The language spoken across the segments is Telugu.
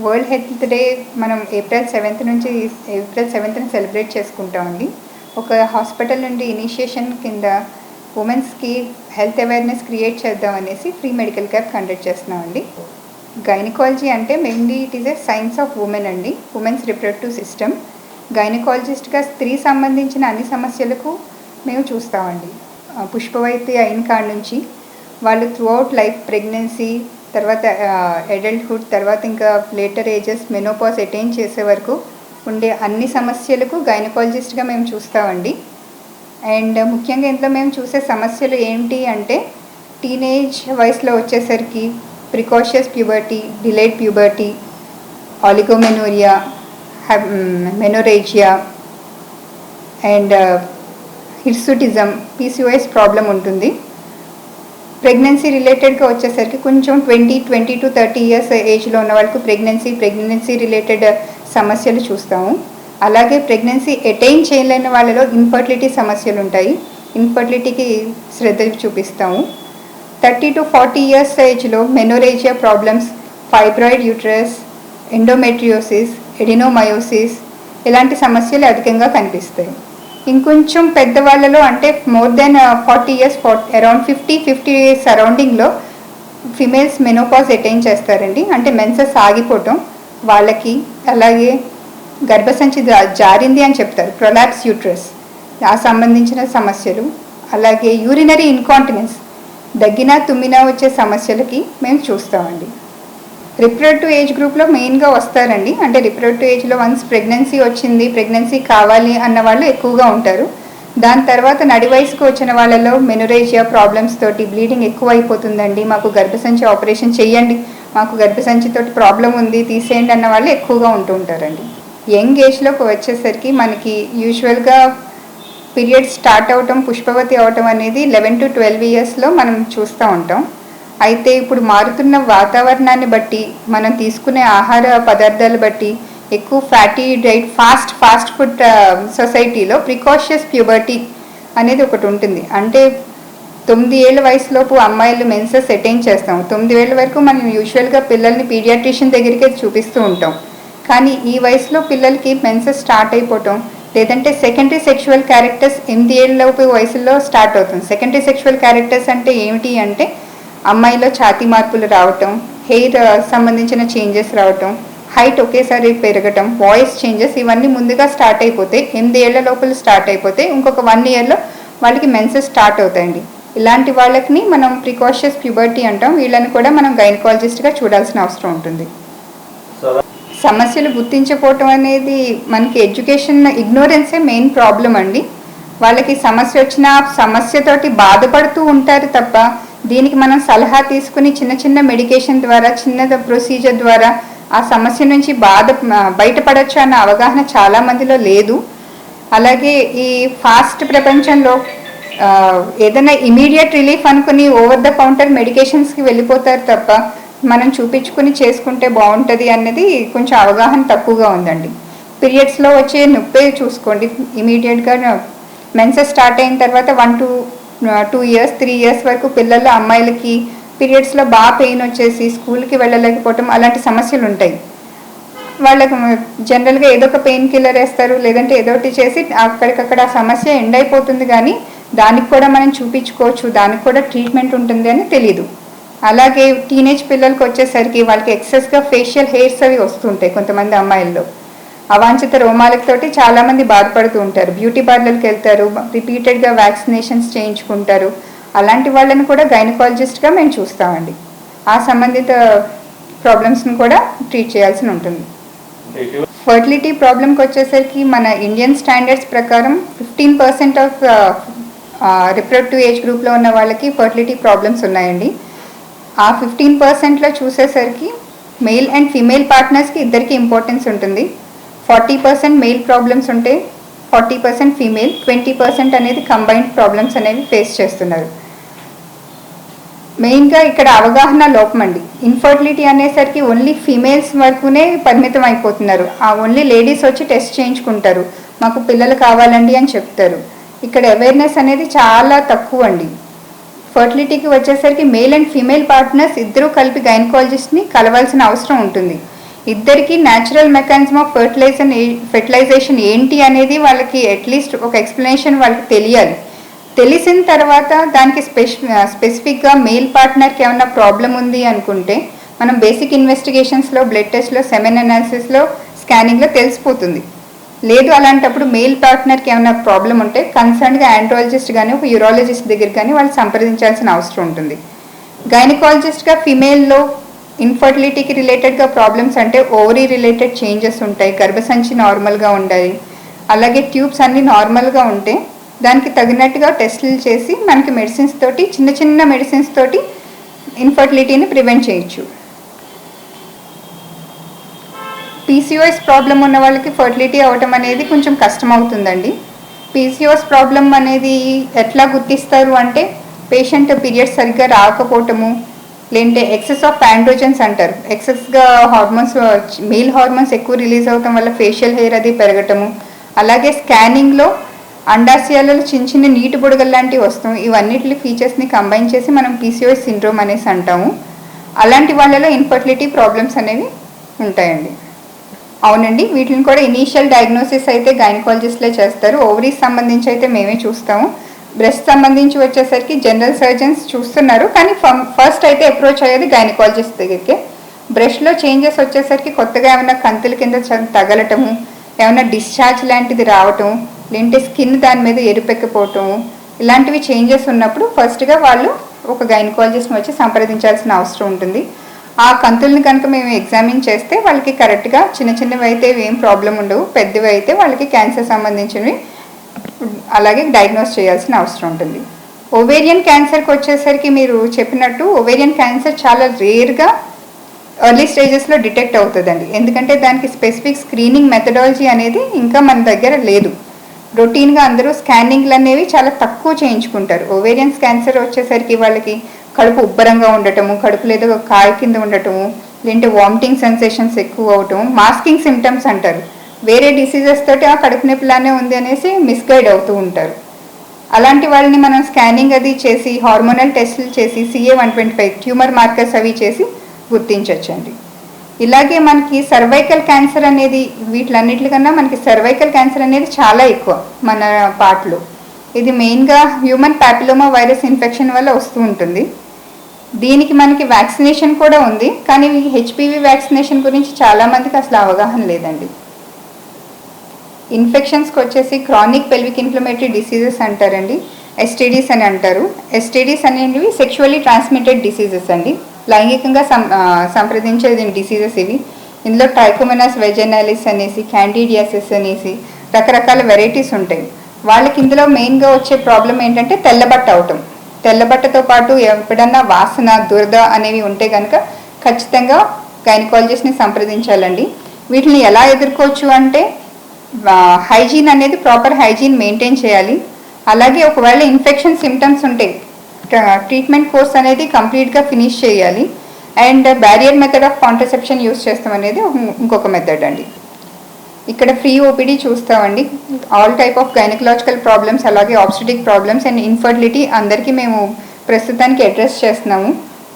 వరల్డ్ హెల్త్ డే మనం ఏప్రిల్ 7th నుంచి ఏప్రిల్ 7th సెలబ్రేట్ చేసుకుంటామండి. ఒక హాస్పిటల్ నుండి ఇనిషియేషన్ కింద ఉమెన్స్కి హెల్త్ అవేర్నెస్ క్రియేట్ చేద్దాం అనేసి ఫ్రీ మెడికల్ క్యాంప్ కండక్ట్ చేస్తున్నామండి. గైనకాలజీ అంటే mainly it is a science of women అండి, ఉమెన్స్ రిప్రొడక్టివ్ సిస్టమ్. గైనకాలజిస్ట్గా స్త్రీ సంబంధించిన అన్ని సమస్యలకు మేము చూస్తామండి. పుష్పవతి అయిన కాడ నుంచి వాళ్ళు త్రూఅవుట్ లైఫ్, ప్రెగ్నెన్సీ తర్వాత అడల్ట్హుడ్, తర్వాత ఇంకా లేటర్ ఏజెస్, మెనోపాజ్ అటైన్ చేసే వరకు ఉండే అన్ని సమస్యలకు గైనకాలజిస్ట్గా మేము చూస్తామండి. అండ్ ముఖ్యంగా ఇంట్లో మేము చూసే సమస్యలు ఏంటి అంటే టీనేజ్ వయసులో వచ్చేసరికి precocious puberty, delayed puberty, oligomenorrhoea, menorrhagia and hirsutism, PCOS problem ఉంటుంది. ప్రెగ్నెన్సీ రిలేటెడ్గా వచ్చేసరికి కొంచెం 20 to 30 years ఏజ్లో ఉన్న వాళ్ళకు ప్రెగ్నెన్సీ రిలేటెడ్ సమస్యలు చూస్తాము. అలాగే ప్రెగ్నెన్సీ అటైన్ చేయలేని వాళ్ళలో ఇన్ఫర్టిలిటీ సమస్యలు ఉంటాయి, ఇన్ఫర్టిలిటీకి శ్రద్ధ చూపిస్తాము. 30 to 40 years ఏజ్లో menorrhagia problems, fibroid uterus, endometriosis, adenomyosis ఇలాంటి సమస్యలు అధికంగా కనిపిస్తాయి. ఇంకొంచెం పెద్దవాళ్ళలో అంటే మోర్ దెన్ 40 years, అరౌండ్ 50 సరౌండింగ్లో ఫిమేల్స్ మెనోపాజ్ అటైన్ చేస్తారండి. అంటే మెన్సెస్ ఆగిపోవటం వాళ్ళకి, అలాగే గర్భసంచి జారింది అని చెప్తారు, ప్రొలాప్స్ యూట్రస్, ఆ సంబంధించిన సమస్యలు, అలాగే యూరినరీ ఇన్కాంటినెన్స్, దగ్గినా తుమ్మినా వచ్చే సమస్యలకి మేము చూస్తామండి. రిప్రొడక్టివ్ ఏజ్ గ్రూప్లో మెయిన్గా వస్తారండి. అంటే రిప్రొడక్టివ్ ఏజ్లో వన్స్ ప్రెగ్నెన్సీ వచ్చింది, ప్రెగ్నెన్సీ కావాలి అన్న వాళ్ళు ఎక్కువగా ఉంటారు. దాని తర్వాత నడి వయసుకు వచ్చిన వాళ్ళలో మెనోరేజియా ప్రాబ్లమ్స్ తోటి బ్లీడింగ్ ఎక్కువ అయిపోతుందండి, మాకు గర్భసంచి ఆపరేషన్ చేయండి, మాకు గర్భసంచితోటి ప్రాబ్లం ఉంది తీసేయండి అన్న వాళ్ళు ఎక్కువగా ఉంటూ ఉంటారండి. యంగ్ ఏజ్లోకి వచ్చేసరికి మనకి యూజువల్గా పీరియడ్స్ స్టార్ట్ అవటం, పుష్పవతి అవటం అనేది 11 to 12 yearsలో మనం చూస్తూ ఉంటాం. అయితే ఇప్పుడు మారుతున్న వాతావరణాన్ని బట్టి, మనం తీసుకునే ఆహార పదార్థాలు బట్టి ఎక్కువ ఫ్యాటీ డైట్, ఫాస్ట్ ఫుడ్ సొసైటీలో ప్రికాషియస్ ప్యూబర్టీ అనేది ఒకటి ఉంటుంది. అంటే 9 ఏళ్ళ వయసులోపు అమ్మాయిలు మెన్సెస్ అటైన్ చేస్తాం. 9 ఏళ్ళ వరకు మనం యూజువల్గా పిల్లల్ని పీడియాట్రిషియన్ దగ్గరికి చూపిస్తూ ఉంటాం. కానీ ఈ వయసులో పిల్లలకి మెన్సెస్ స్టార్ట్ అయిపోవటం, లేదంటే సెకండరీ సెక్షువల్ క్యారెక్టర్స్ 8 ఏళ్ళలోపు వయసులో స్టార్ట్ అవుతుంది. సెకండరీ సెక్షువల్ క్యారెక్టర్స్ అంటే ఏమిటి అంటే అమ్మాయిలో ఛాతీ మార్పులు రావటం, హెయిర్ సంబంధించిన చేంజెస్ రావటం, హైట్ ఒకేసారి పెరగటం, వాయిస్ చేంజెస్, ఇవన్నీ ముందుగా స్టార్ట్ అయిపోతే 8 ఏళ్ల లోపల స్టార్ట్ అయిపోతే ఇంకొక 1 yearలో వాళ్ళకి మెన్సెస్ స్టార్ట్ అవుతాయండి. ఇలాంటి వాళ్ళకి మనం ప్రికాషియస్ ప్యూబర్టీ అంటాం. వీళ్ళని కూడా మనం గైనకాలజిస్ట్గా చూడాల్సిన అవసరం ఉంటుంది. సమస్యలు గుర్తించకపోవటం అనేది మనకి ఎడ్యుకేషన్ ఇగ్నోరెన్సే మెయిన్ ప్రాబ్లం అండి. వాళ్ళకి సమస్య వచ్చినా సమస్యతోటి బాధపడుతూ ఉంటారు తప్ప దీనికి మనం సలహా తీసుకుని చిన్న మెడికేషన్ ద్వారా, చిన్న ప్రొసీజర్ ద్వారా ఆ సమస్య నుంచి బయటపడవచ్చు అన్న అవగాహన చాలామందిలో లేదు. అలాగే ఈ ఫాస్ట్ ప్రపంచంలో ఏదైనా ఇమీడియట్ రిలీఫ్ అనుకుని ఓవర్ ద కౌంటర్ మెడికేషన్స్కి వెళ్ళిపోతారు తప్ప మనం చూపించుకుని చేసుకుంటే బాగుంటుంది అన్నది కొంచెం అవగాహన తక్కువగా ఉందండి. పీరియడ్స్లో వచ్చే నొప్పి చూసుకోండి, ఇమీడియట్గా మెన్సెస్ స్టార్ట్ అయిన తర్వాత 1 to 2 years, 3 years వరకు పిల్లలు, అమ్మాయిలకి పీరియడ్స్లో బాగా పెయిన్ వచ్చేసి స్కూల్కి వెళ్ళలేకపోవటం అలాంటి సమస్యలు ఉంటాయి. వాళ్ళకు జనరల్గా ఏదో ఒక పెయిన్ కిల్లర్ వేస్తారు, లేదంటే ఏదో ఒకటి చేసి అక్కడికక్కడ ఆ సమస్య ఎండ్ అయిపోతుంది. కానీ దానికి కూడా మనం చూపించుకోవచ్చు, దానికి కూడా ట్రీట్మెంట్ ఉంటుంది అని తెలీదు. అలాగే టీనేజ్ పిల్లలకి వచ్చేసరికి వాళ్ళకి ఎక్సెస్గా ఫేషియల్ హెయిర్స్ అవి వస్తుంటాయి. కొంతమంది అమ్మాయిల్లో అవాంఛిత రోమాలతోటి చాలామంది బాధపడుతూ ఉంటారు. బ్యూటీ పార్లర్కి వెళ్తారు, రిపీటెడ్గా వ్యాక్సినేషన్స్ చేయించుకుంటారు. అలాంటి వాళ్ళని కూడా గైనకాలజిస్ట్గా మేము చూస్తామండి. ఆ సంబంధిత ప్రాబ్లమ్స్ని కూడా ట్రీట్ చేయాల్సి ఉంటుంది. ఫర్టిలిటీ ప్రాబ్లంకి వచ్చేసరికి మన ఇండియన్ స్టాండర్డ్స్ ప్రకారం 15% ఆఫ్ రిప్రొడక్టివ్ ఏజ్ గ్రూప్లో ఉన్న వాళ్ళకి ఫర్టిలిటీ ప్రాబ్లమ్స్ ఉన్నాయండి. ఆ 15%లో చూసేసరికి మేల్ అండ్ ఫీమేల్ పార్ట్నర్స్కి ఇద్దరికి ఇంపార్టెన్స్ ఉంటుంది. 40% మేల్ ప్రాబ్లమ్స్ ఉంటే 40% ఫీమేల్, 20% అనేది కంబైన్డ్ ప్రాబ్లమ్స్ అనేవి ఫేస్ చేస్తున్నారు. మెయిన్గా ఇక్కడ అవగాహన లోపం అండి. ఇన్ఫర్టిలిటీ అనేసరికి ఓన్లీ ఫీమేల్స్ వరకునే పరిమితం అయిపోతున్నారు. ఆ ఓన్లీ లేడీస్ వచ్చి టెస్ట్ చేయించుకుంటారు, మాకు పిల్లలు కావాలండి అని చెప్తారు. ఇక్కడ అవేర్నెస్ అనేది చాలా తక్కువ అండి. ఫర్టిలిటీకి వచ్చేసరికి మేల్ అండ్ ఫీమేల్ పార్ట్నర్స్ ఇద్దరూ కలిపి గైనకాలజిస్ట్ని కలవాల్సిన అవసరం ఉంటుంది. ఇద్దరికి న్యాచురల్ మెకానిజం ఆఫ్ ఫెర్టిలైజేషన్ ఏంటి అనేది వాళ్ళకి అట్లీస్ట్ ఒక ఎక్స్ప్లెనేషన్ వాళ్ళకి తెలియాలి. తెలిసిన తర్వాత దానికి స్పెసిఫిక్గా మేల్ పార్ట్నర్కి ఏమైనా ప్రాబ్లం ఉంది అనుకుంటే మనం బేసిక్ ఇన్వెస్టిగేషన్స్లో, బ్లడ్ టెస్ట్లో, సెమెన్ అనాలిసిస్లో, స్కానింగ్లో తెలిసిపోతుంది. లేదు అలాంటప్పుడు మేల్ పార్ట్నర్కి ఏమైనా ప్రాబ్లం ఉంటే కన్సర్న్గా ఆండ్రాలజిస్ట్ కానీ ఒక యూరాలజిస్ట్ దగ్గర కానీ వాళ్ళు సంప్రదించాల్సిన అవసరం ఉంటుంది. గైనకాలజిస్ట్గా ఫిమేల్లో ఇన్ఫర్టిలిటీకి రిలేటెడ్గా ప్రాబ్లమ్స్ అంటే ఓవరీ రిలేటెడ్ చేంజెస్ ఉంటాయి, గర్భసంచి నార్మల్గా ఉండాలి, అలాగే ట్యూబ్స్ అన్నీ నార్మల్గా ఉంటే దానికి తగినట్టుగా టెస్టులు చేసి మనకి మెడిసిన్స్ తోటి, చిన్న చిన్న మెడిసిన్స్ తోటి ఇన్ఫర్టిలిటీని ప్రివెంట్ చేయొచ్చు. పీసీఓఎస్ ప్రాబ్లం ఉన్న వాళ్ళకి ఫర్టిలిటీ అవ్వటం అనేది కొంచెం కష్టం అవుతుందండి. పీసీఓఎస్ ప్రాబ్లం అనేది ఎట్లా గుర్తిస్తారు అంటే పేషెంట్ పీరియడ్స్ సరిగ్గా రాకపోవటము, లేదంటే ఎక్సెస్ ఆఫ్ ఆండ్రోజన్స్ అంటారు, ఎక్సెస్గా హార్మోన్స్, మేల్ హార్మోన్స్ ఎక్కువ రిలీజ్ అవటం వల్ల ఫేషియల్ హెయిర్ అది పెరగటము, అలాగే స్కానింగ్లో అండాశయాలలో చిన్న చిన్న నీటి బుడగలు లాంటివి వస్తాం. ఇవన్నిటి ఫీచర్స్ని కంబైన్ చేసి మనం పీసీఓఎస్ సిండ్రోమ్ అనేసి అంటాము. అలాంటి వాళ్ళలో ఇన్ఫర్టిలిటీ ప్రాబ్లమ్స్ అనేవి ఉంటాయండి. అవునండి, వీటిని కూడా ఇనీషియల్ డయాగ్నోసిస్ అయితే గైనకాలజిస్ట్లే చేస్తారు. ఓవరీస్ సంబంధించి అయితే మేమే చూస్తాము. బ్రెస్ట్ సంబంధించి వచ్చేసరికి జనరల్ సర్జన్స్ చూస్తున్నారు, కానీ ఫస్ట్ అయితే అప్రోచ్ అయ్యేది గైనకాలజిస్ట్ దగ్గరికి. బ్రెస్ట్లో చేంజెస్ వచ్చేసరికి కొత్తగా ఏమైనా కంతుల కింద తగలటము, ఏమైనా డిశ్చార్జ్ లాంటిది రావటం, లేదంటే స్కిన్ దాని మీద ఎరుపెక్కిపోవటం, ఇలాంటివి చేంజెస్ ఉన్నప్పుడు ఫస్ట్గా వాళ్ళు ఒక గైనకాలజిస్ట్ని వచ్చి సంప్రదించాల్సిన అవసరం ఉంటుంది. ఆ కంతుల్ని కనుక మేము ఎగ్జామిన్ చేస్తే వాళ్ళకి కరెక్ట్గా చిన్న చిన్నవి అయితే ఏం ప్రాబ్లం ఉండవు, పెద్దవి అయితే వాళ్ళకి క్యాన్సర్ సంబంధించినవి అలాగే డయాగ్నోస్ చేయాల్సిన అవసరం ఉంటుంది. ఓవేరియన్ క్యాన్సర్కి వచ్చేసరికి మీరు చెప్పినట్టు ఓవేరియన్ క్యాన్సర్ చాలా రేర్గా ఎర్లీ స్టేజెస్లో డిటెక్ట్ అవుతుందండి. ఎందుకంటే దానికి స్పెసిఫిక్ స్క్రీనింగ్ మెథడాలజీ అనేది ఇంకా మన దగ్గర లేదు. రొటీన్గా అందరూ స్కానింగ్లు అనేవి చాలా తక్కువ చేయించుకుంటారు. ఓవేరియన్ క్యాన్సర్ వచ్చేసరికి వాళ్ళకి కడుపు ఉబ్బరంగా ఉండటము, కడుపు లేదా కాయ కింద ఉండటము, లేదంటే వామిటింగ్ సెన్సేషన్స్ ఎక్కువ అవటము, మాస్కింగ్ సిమ్టమ్స్ అంటారు. వేరే డిసీజెస్ తోటి ఆ కడుపు నొప్పిలానే ఉంది అనేసి మిస్గైడ్ అవుతూ ఉంటారు. అలాంటి వాళ్ళని మనం స్కానింగ్ అది చేసి, హార్మోనల్ టెస్టులు చేసి, CA-125 ట్యూమర్ మార్కర్స్ అవి చేసి గుర్తించవచ్చండి. ఇలాగే మనకి సర్వైకల్ క్యాన్సర్ అనేది, వీటిలన్నిటికన్నా మనకి సర్వైకల్ క్యాన్సర్ అనేది చాలా ఎక్కువ మన పార్ట్లో. ఇది మెయిన్గా హ్యూమన్ ప్యాపిలోమా వైరస్ ఇన్ఫెక్షన్ వల్ల వస్తూ ఉంటుంది. దీనికి మనకి వ్యాక్సినేషన్ కూడా ఉంది, కానీ HPV వ్యాక్సినేషన్ గురించి చాలామందికి అసలు అవగాహన లేదండి. ఇన్ఫెక్షన్స్కి వచ్చేసి క్రానిక్ పెల్విక్ ఇన్ఫ్లమేటరీ డిసీజెస్ అంటారండి, STDs అని అంటారు. STDs అనేవి సెక్షువల్లీ ట్రాన్స్మిటెడ్ డిసీజెస్ అండి, లైంగికంగా సంప్రదించే డిసీజెస్ ఇవి. ఇందులో ట్రైకోమోనాస్ వెజైనాలిస్ అనేసి, క్యాండిడియాసిస్ అనేసి రకరకాల వెరైటీస్ ఉంటాయి. వాళ్ళకి ఇందులో మెయిన్గా వచ్చే ప్రాబ్లం ఏంటంటే తెల్లబట్ట అవటం. తెల్లబట్టతో పాటు ఎప్పుడన్నా వాసన, దురద అనేవి ఉంటే కనుక ఖచ్చితంగా గైనకాలజిస్ట్ని సంప్రదించాలండి. వీటిని ఎలా ఎదుర్కోవచ్చు అంటే హైజీన్ అనేది, ప్రాపర్ హైజీన్ మెయింటైన్ చేయాలి. అలాగే ఒకవేళ ఇన్ఫెక్షన్ సిమ్టమ్స్ ఉంటే ట్రీట్మెంట్ కోర్స్ అనేది కంప్లీట్గా ఫినిష్ చేయాలి. And barrier method of contraception use చేస్తాం అనేది ఇంకొక మెథడ్ అండి. ఇక్కడ ఫ్రీ OPD చూస్తామండి. All type of gynaecological problems, అలాగే ఆబ్స్టెటిక్ ప్రాబ్లమ్స్ అండ్ ఇన్ఫర్టిలిటీ అందరికీ మేము ప్రస్తుతానికి అడ్రస్ చేస్తున్నాము.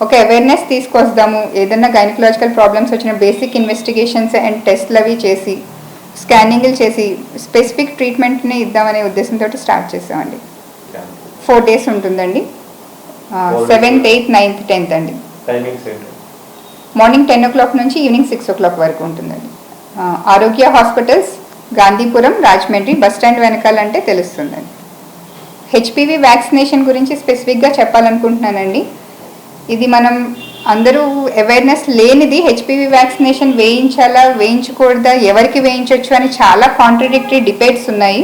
ఒక అవేర్నెస్ తీసుకొస్తాము. ఏదైనా గైనకలాజికల్ ప్రాబ్లమ్స్ వచ్చిన బేసిక్ ఇన్వెస్టిగేషన్స్ అండ్ టెస్ట్లు అవి చేసి, స్కానింగ్లు చేసి స్పెసిఫిక్ ట్రీట్మెంట్ని ఇద్దామనే ఉద్దేశంతో స్టార్ట్ చేసామండి. 4 days ఉంటుందండి, 7th, 8th, 9th, 10th అండి. మార్నింగ్ 10 o'clock నుంచి ఈవినింగ్ 6 o'clock వరకు ఉంటుందండి. Arogya hospitals, Gandhipuram, Rajahmundry bus stand వెనకాలంటే తెలుస్తుందండి. HPV వ్యాక్సినేషన్ గురించి స్పెసిఫిక్గా చెప్పాలనుకుంటున్నానండి. ఇది మనం అందరూ అవేర్నెస్ లేనిది. HPV వ్యాక్సినేషన్ వేయించాలా, వేయించకూడదా, ఎవరికి వేయించవచ్చు అని చాలా కాంట్రడిక్టరీ డిబేట్స్ ఉన్నాయి.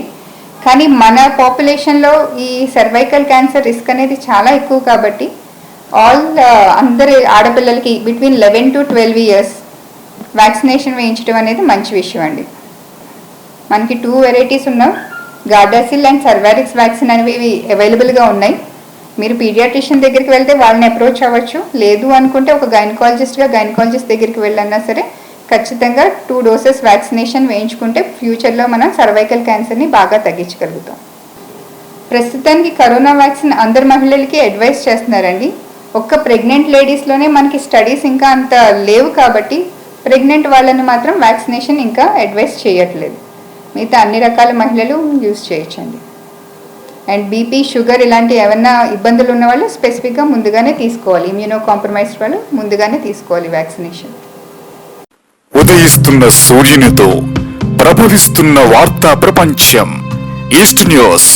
కానీ మన పాపులేషన్లో ఈ సర్వైకల్ క్యాన్సర్ రిస్క్ అనేది చాలా ఎక్కువ కాబట్టి అందరి ఆడపిల్లలకి బిట్వీన్ 11 to 12 years వ్యాక్సినేషన్ వేయించడం అనేది మంచి విషయం అండి. మనకి 2 వెరైటీస్ ఉన్నాం, గార్డాసిల్ అండ్ సర్వారిక్స్ వ్యాక్సిన్ అనేవి అవైలబుల్గా ఉన్నాయి. మీరు పీడియాట్రిషియన్ దగ్గరికి వెళ్తే వాళ్ళని అప్రోచ్ అవ్వచ్చు. లేదు అనుకుంటే ఒక గైనకాలజిస్ట్ దగ్గరికి వెళ్ళన్నా సరే ఖచ్చితంగా 2 doses వ్యాక్సినేషన్ వేయించుకుంటే ఫ్యూచర్లో మనం సర్వైకల్ క్యాన్సర్ని బాగా తగ్గించగలుగుతాం. ప్రస్తుతానికి కరోనా వ్యాక్సిన్ అందరు మహిళలకి అడ్వైస్ చేస్తున్నారండి. ఒక్క ప్రెగ్నెంట్ లేడీస్లోనే మనకి స్టడీస్ ఇంకా అంత లేవు కాబట్టి ప్రెగ్నెంట్ వాళ్ళని మాత్రం వ్యాక్సినేషన్ ఇంకా అడ్వైస్ చేయట్లేదు. మిగతా అన్ని రకాల మహిళలు యూజ్ చేయొచ్చండి. అండ్ బీపీ, షుగర్ ఇలాంటి ఏమన్నా ఇబ్బందులు ఉన్న వాళ్ళు స్పెసిఫిక్గా ముందుగానే తీసుకోవాలి. ఇమ్యూనో కాంప్రమైజ్డ్ వాళ్ళు ముందుగానే తీసుకోవాలి వ్యాక్సినేషన్. ఉదయిస్తున్న సూర్యునితో ప్రభవిస్తున్న వార్తా ప్రపంచం ఈస్ట్ న్యూస్.